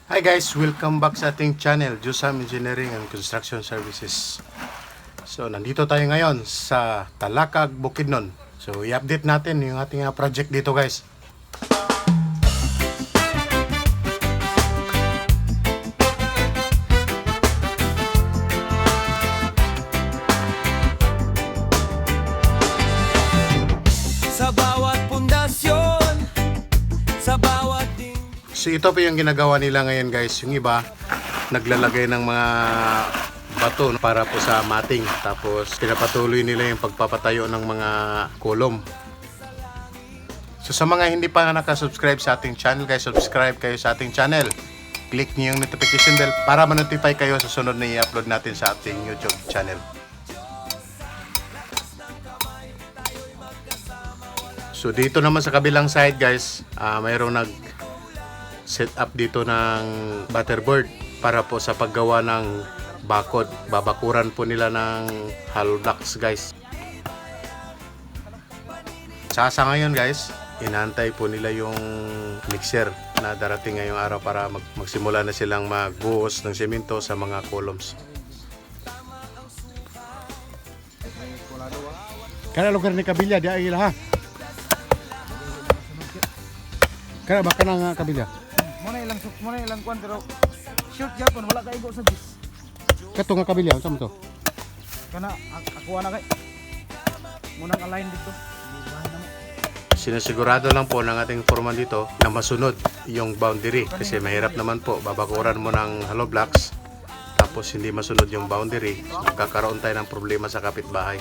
Hi guys, welcome back sa ating channel, Jusam Engineering and Construction Services. So, nandito tayo ngayon sa Talakag, Bukidnon. So, i-update natin yung ating project dito guys. Sa bawat pundasyon, sa bawat So, ito po yung ginagawa nila ngayon guys. Yung iba, naglalagay ng mga bato para po sa mating. Tapos, pinapatuloy nila yung pagpapatayo ng mga kolom. So, sa mga hindi pa nakasubscribe sa ating channel guys, subscribe kayo sa ating channel. Click niyo yung notification bell para ma-notify kayo sa sunod na i-upload natin sa ating YouTube channel. So, dito naman sa kabilang side guys, mayroong set up dito ng butterboard para po sa paggawa ng bakod. Babakuran po nila ng hollow blocks guys. Sa ngayon guys, inaantay po nila yung mixer na darating ngayong araw para magsimula na silang magbuhos ng semento sa mga columns. Kana lugar ni Kabilya di ay ha. Kana baka na nga Kabilya. Muna ilang kwan pero shoot Japon wala kay go sa bis. Kato nga Kabilya unsa man to? Kana ako na kay. Munang align dito. Sinasigurado lang po ng ating foreman dito na masunod yung boundary kasi mahirap naman po, babakuran mo ng hollow blocks tapos hindi masunod yung boundary, magkakaroon tayo ng problema sa kapitbahay.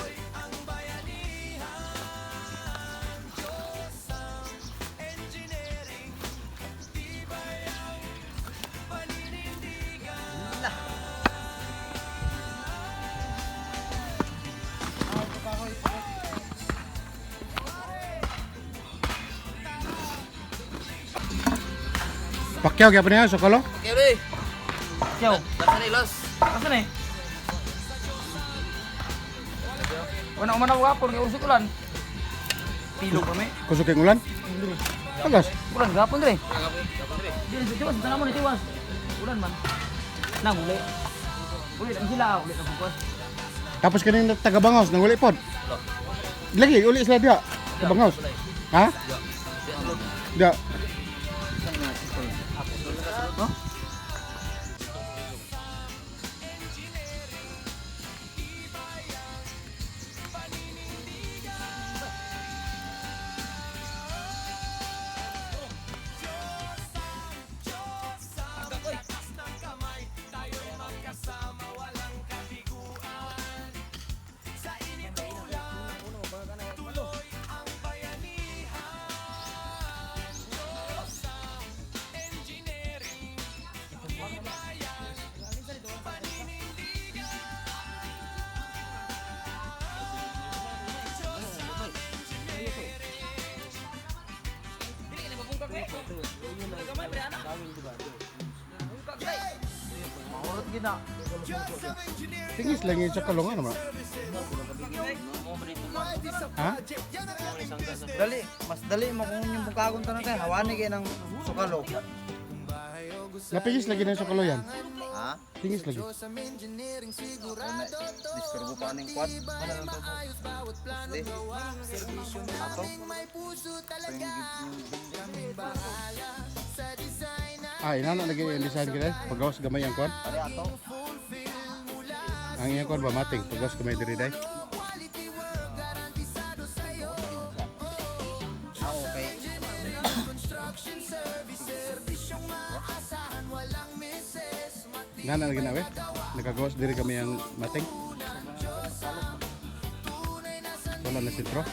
Pakyaw gyapon niya sa kalo. Kiri, Yo, nasa nilos. asa ni? Wala man ako gapon kay usik ulan. Pilo kami. Kusog kay ulan. Alas. Ulan gapon dire. Di tiwas tanamo ni tiwas. Ulan man. Nang uli. Uli lang sila, uli lang bukas. Tapos kaning taga Bangaws nang uli pod. Lagi uli sila dia. Sa Bangaws. Ha? Dia. Maurot gina. Tingis lang yun sa kalungan naman. Ha? Dali, mas dali mo kung yung bungkagon tanan kay hawani kay nang sukalo. Napigis lagi na sa kalo yan. Ha? Tingis lagi. Disturbo pa ning kwan. Ano lang to? Ato. Inana lagi yung design kita. Pagawas gamay ang kwan. Ari ato. Ang iyang kwan ba mating. Pagawas gamay diri day. Okay. Nana lagi na we. Nakagawas diri kami ang mating. Wala na sentro.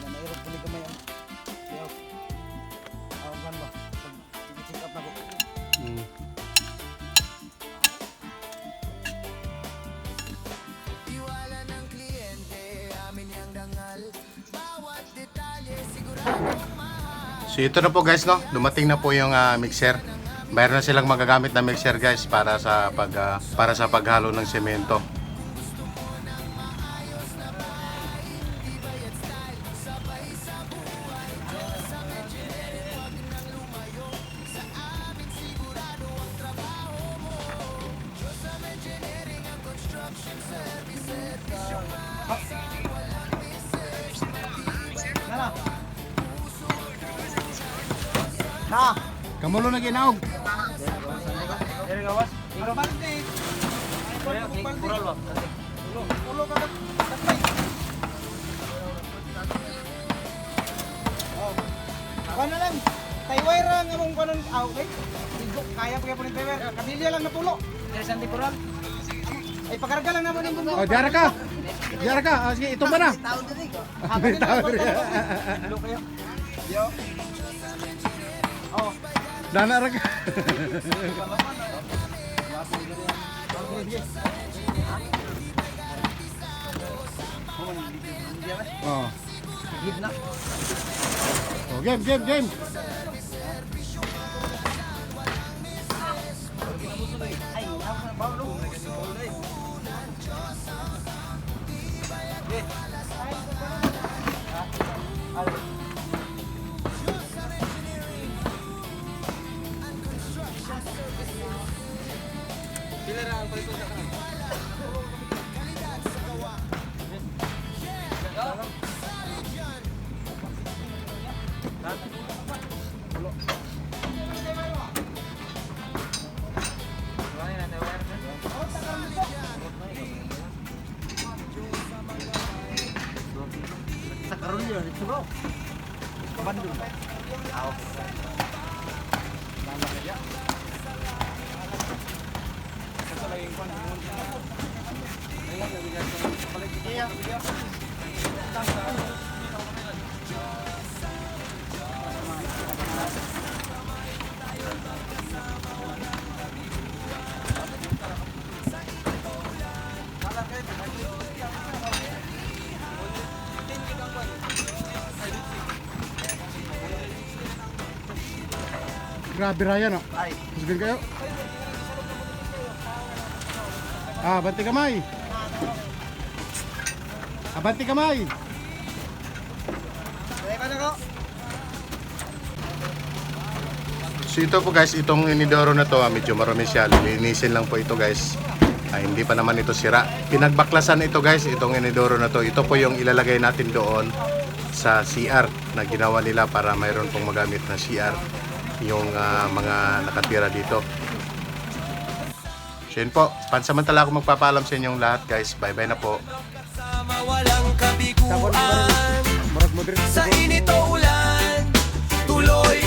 Nairot puli kamay ang. Awan ba? Check up na ko. Mm. So ito na po guys no, dumating na po yung mixer. Mayroon na silang magagamit na mixer guys para sa paghalo ng semento. Na. Kamulo na ginaog. Dire gawas. Ikaw ba? Kural ba? Ulo ka. Ako na lang. Tayway ra nga mong kanon okay. Kaya pa po ni driver. Kabilya lang na pulo. Dire santi kural. Ay pakarga lang naman yung Oh, diara ka. Diara ka. Ah, sige, itumba na. Tao rin. Yo. Oh. Dana ra ka. Oh. Gid na. Oh, game. Ay, ako na bawlo. Sa karon yun, ito bro. Kabandong. Aw. Grabe Ryan, oh. Ay. Husgan kayo. Banti kamay. Banti kamay. Driver na ko. So ito po guys, itong inidoro na to, medyo marami siya. Lilinisin lang po ito guys. Hindi pa naman ito sira. Pinagbaklasan ito guys, itong inidoro na to. Ito po yung ilalagay natin doon sa CR na ginawa nila para mayroon pong magamit na CR yung mga nakatira dito. So yun po, pansamantala ako magpapaalam sa inyong lahat guys. Bye bye na po. Sama walang kabiguan. Murag mo dire. Sa init o ulan, tuloy